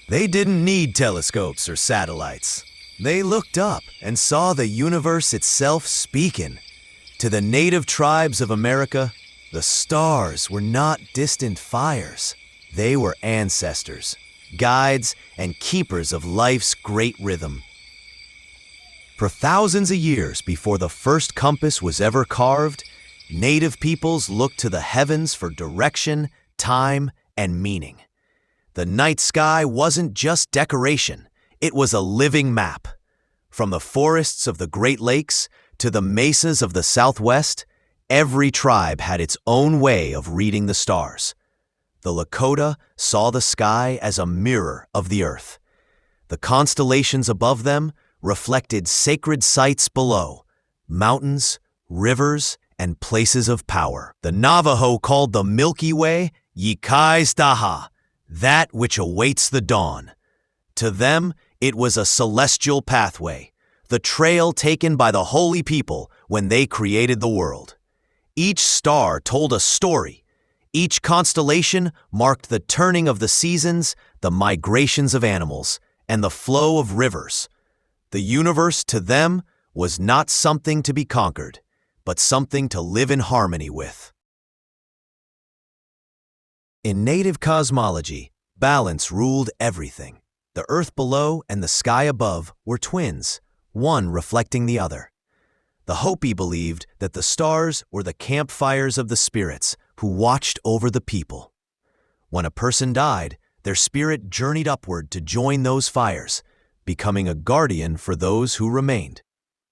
They didn't need telescopes or satellites. They looked up and saw the universe itself speaking. To the native tribes of America, the stars were not distant fires. They were ancestors, guides, and keepers of life's great rhythm. For thousands of years before the first compass was ever carved, native peoples looked to the heavens for direction, time, and meaning. The night sky wasn't just decoration, it was a living map. From the forests of the Great Lakes to the mesas of the Southwest, every tribe had its own way of reading the stars. The Lakota saw the sky as a mirror of the earth. The constellations above them reflected sacred sites below, mountains, rivers, and places of power. The Navajo called the Milky Way Yikais Daha, that which awaits the dawn. To them, it was a celestial pathway, the trail taken by the holy people when they created the world. Each star told a story. Each constellation marked the turning of the seasons, the migrations of animals, and the flow of rivers. The universe, to them, was not something to be conquered, but something to live in harmony with. In native cosmology, balance ruled everything. The earth below and the sky above were twins, one reflecting the other. The Hopi believed that the stars were the campfires of the spirits who watched over the people. When a person died, their spirit journeyed upward to join those fires, becoming a guardian for those who remained.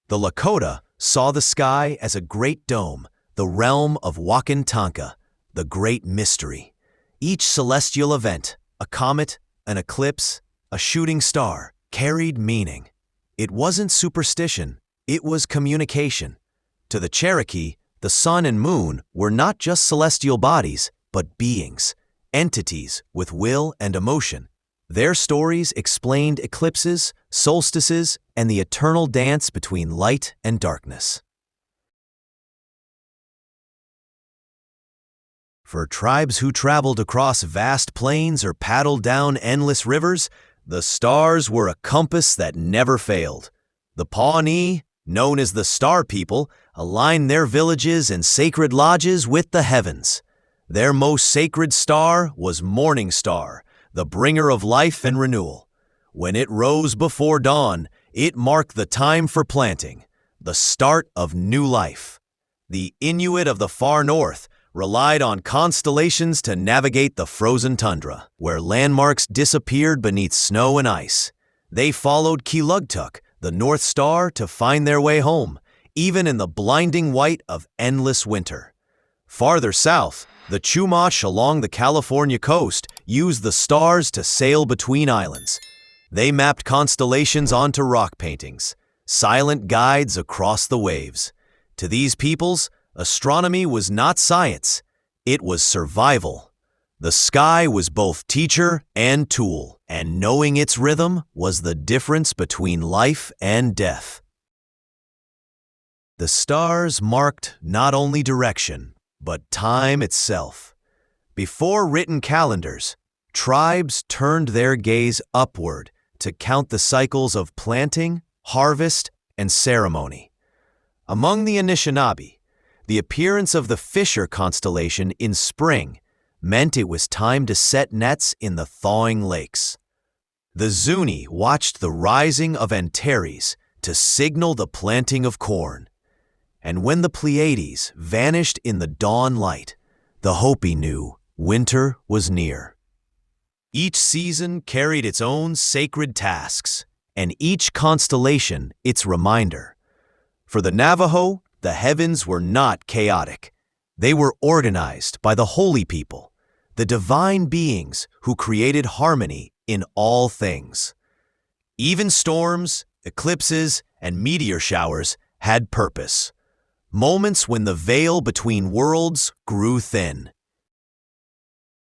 The Lakota saw the sky as a great dome, the realm of Wakantanka, the great mystery. Each celestial event, a comet, an eclipse, a shooting star, carried meaning. It wasn't superstition, it was communication. To the Cherokee, the sun and moon were not just celestial bodies, but beings, entities with will and emotion. Their stories explained eclipses, solstices, and the eternal dance between light and darkness. For tribes who traveled across vast plains or paddled down endless rivers, the stars were a compass that never failed. The Pawnee, known as the Star People, aligned their villages and sacred lodges with the heavens. Their most sacred star was Morning Star, the bringer of life and renewal. When it rose before dawn, it marked the time for planting, the start of new life. The Inuit of the far north relied on constellations to navigate the frozen tundra, where landmarks disappeared beneath snow and ice. They followed Kilugtuk, the North Star, to find their way home, even in the blinding white of endless winter. Farther south, the Chumash along the California coast used the stars to sail between islands. They mapped constellations onto rock paintings, silent guides across the waves. To these peoples, astronomy was not science, it was survival. The sky was both teacher and tool, and knowing its rhythm was the difference between life and death. The stars marked not only direction, but time itself. Before written calendars, tribes turned their gaze upward to count the cycles of planting, harvest, and ceremony. Among the Anishinaabe, the appearance of the Fisher constellation in spring meant it was time to set nets in the thawing lakes. The Zuni watched the rising of Antares to signal the planting of corn. And when the Pleiades vanished in the dawn light, the Hopi knew winter was near. Each season carried its own sacred tasks, and each constellation its reminder. For the Navajo, the heavens were not chaotic. They were organized by the holy people, the divine beings who created harmony in all things. Even storms, eclipses, and meteor showers had purpose. Moments when the veil between worlds grew thin.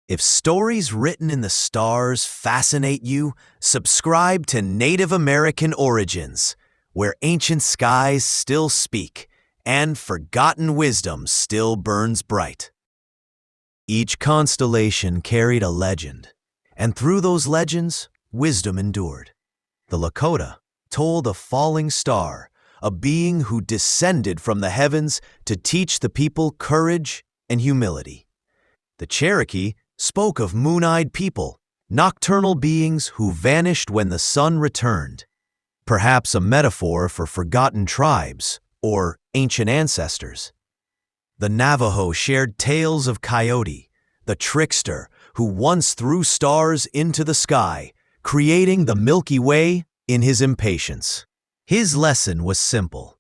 If stories written in the stars fascinate you, subscribe to Native American Origins, where ancient skies still speak and forgotten wisdom still burns bright. Each constellation carried a legend, and through those legends, wisdom endured. The Lakota told a falling star, a being who descended from the heavens to teach the people courage and humility. The Cherokee spoke of moon-eyed people, nocturnal beings who vanished when the sun returned, perhaps a metaphor for forgotten tribes or ancient ancestors. The Navajo shared tales of Coyote, the trickster who once threw stars into the sky, creating the Milky Way in his impatience. His lesson was simple.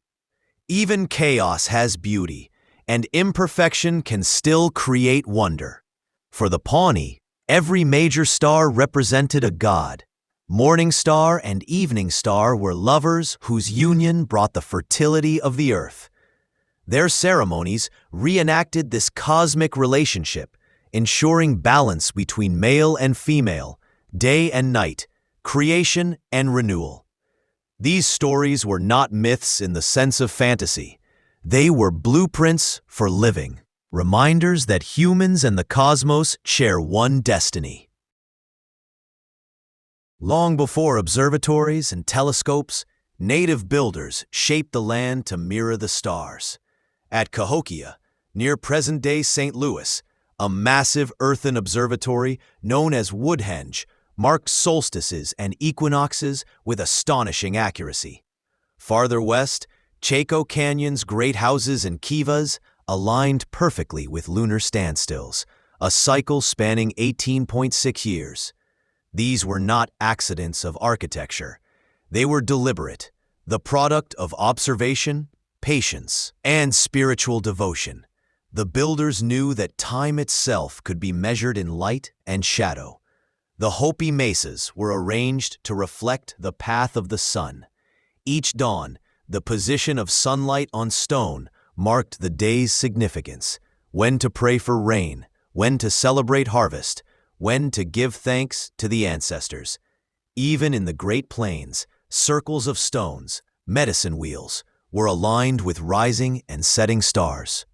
Even chaos has beauty, and imperfection can still create wonder. For the Pawnee, every major star represented a god. Morning star and evening star were lovers whose union brought the fertility of the earth. Their ceremonies reenacted this cosmic relationship, ensuring balance between male and female, day and night, creation and renewal. These stories were not myths in the sense of fantasy. They were blueprints for living, reminders that humans and the cosmos share one destiny. Long before observatories and telescopes, native builders shaped the land to mirror the stars. At Cahokia, near present-day St. Louis, a massive earthen observatory known as Woodhenge marked solstices and equinoxes with astonishing accuracy. Farther west, Chaco Canyon's great houses and kivas aligned perfectly with lunar standstills, a cycle spanning 18.6 years. These were not accidents of architecture. They were deliberate, the product of observation, patience, and spiritual devotion. The builders knew that time itself could be measured in light and shadow. The Hopi mesas were arranged to reflect the path of the sun. Each dawn, the position of sunlight on stone marked the day's significance, when to pray for rain, when to celebrate harvest, when to give thanks to the ancestors. Even in the Great Plains, circles of stones, medicine wheels, were aligned with rising and setting stars.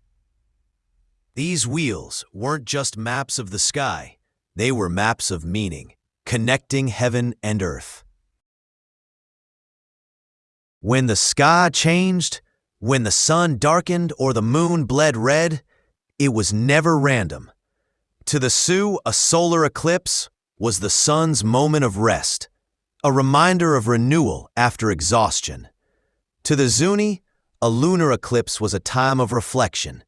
These wheels weren't just maps of the sky, they were maps of meaning, connecting heaven and earth. When the sky changed, when the sun darkened or the moon bled red, it was never random. To the Sioux, a solar eclipse was the sun's moment of rest, a reminder of renewal after exhaustion. To the Zuni, a lunar eclipse was a time of reflection,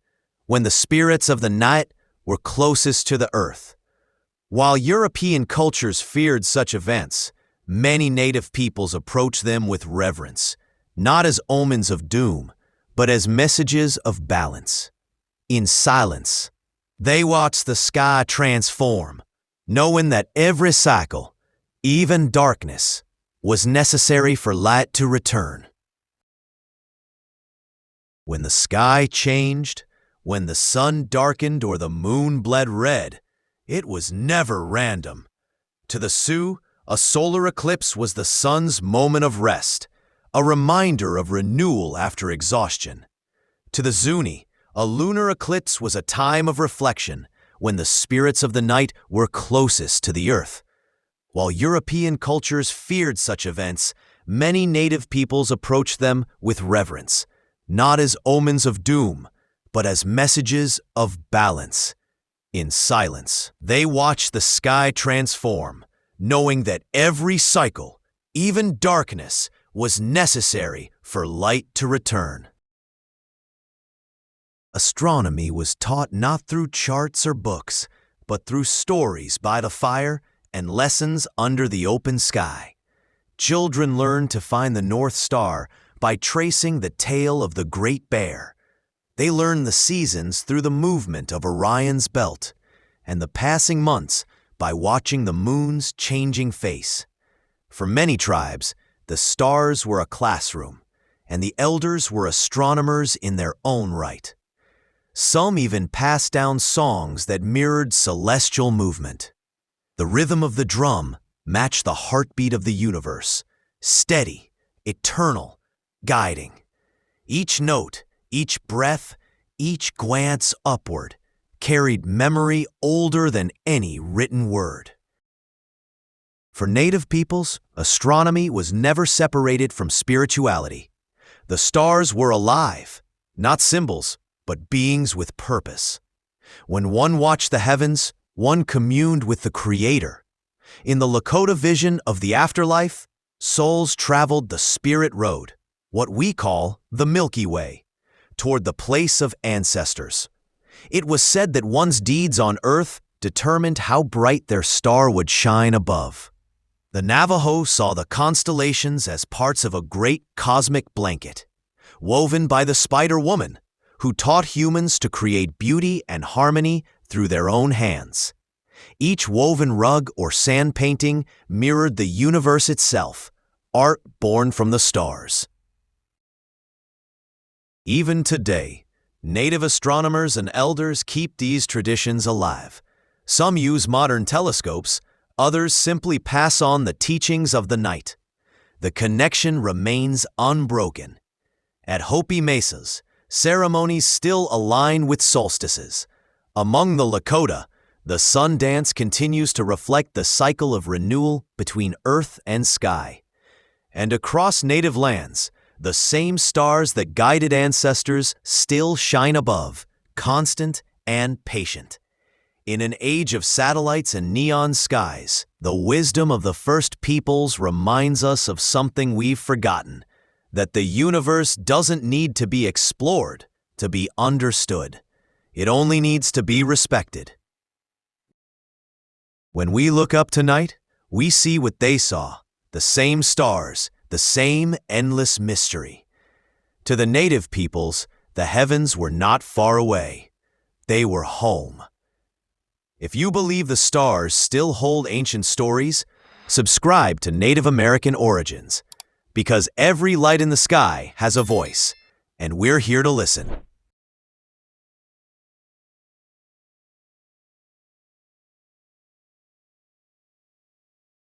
when the spirits of the night were closest to the earth. While European cultures feared such events, many native peoples approached them with reverence, not as omens of doom, but as messages of balance. In silence, they watched the sky transform, knowing that every cycle, even darkness, was necessary for light to return. When the sky changed, when the sun darkened or the moon bled red, it was never random. To the Sioux, a solar eclipse was the sun's moment of rest, a reminder of renewal after exhaustion. To the Zuni, a lunar eclipse was a time of reflection, when the spirits of the night were closest to the earth. While European cultures feared such events, many native peoples approached them with reverence, not as omens of doom, but as messages of balance. In silence, they watched the sky transform, knowing that every cycle, even darkness, was necessary for light to return. Astronomy was taught not through charts or books, but through stories by the fire and lessons under the open sky. Children learned to find the North Star by tracing the tail of the Great Bear. They learned the seasons through the movement of Orion's belt, and the passing months by watching the moon's changing face. For many tribes, the stars were a classroom, and the elders were astronomers in their own right. Some even passed down songs that mirrored celestial movement. The rhythm of the drum matched the heartbeat of the universe, steady, eternal, guiding. Each note, each breath, each glance upward carried memory older than any written word. For Native peoples, astronomy was never separated from spirituality. The stars were alive, not symbols, but beings with purpose. When one watched the heavens, one communed with the Creator. In the Lakota vision of the afterlife, souls traveled the spirit road, what we call the Milky Way, toward the place of ancestors. It was said that one's deeds on earth determined how bright their star would shine above. The Navajo saw the constellations as parts of a great cosmic blanket, woven by the Spider Woman, who taught humans to create beauty and harmony through their own hands. Each woven rug or sand painting mirrored the universe itself, art born from the stars. Even today, Native astronomers and elders keep these traditions alive. Some use modern telescopes, others simply pass on the teachings of the night. The connection remains unbroken. At Hopi mesas, ceremonies still align with solstices. Among the Lakota, the sun dance continues to reflect the cycle of renewal between earth and sky. And across native lands, the same stars that guided ancestors still shine above, constant and patient. In an age of satellites and neon skies, the wisdom of the first peoples reminds us of something we've forgotten, that the universe doesn't need to be explored to be understood. It only needs to be respected. When we look up tonight, we see what they saw, the same stars, the same endless mystery. To the native peoples, the heavens were not far away. They were home. If you believe the stars still hold ancient stories, subscribe to Native American Origins, because every light in the sky has a voice, and we're here to listen.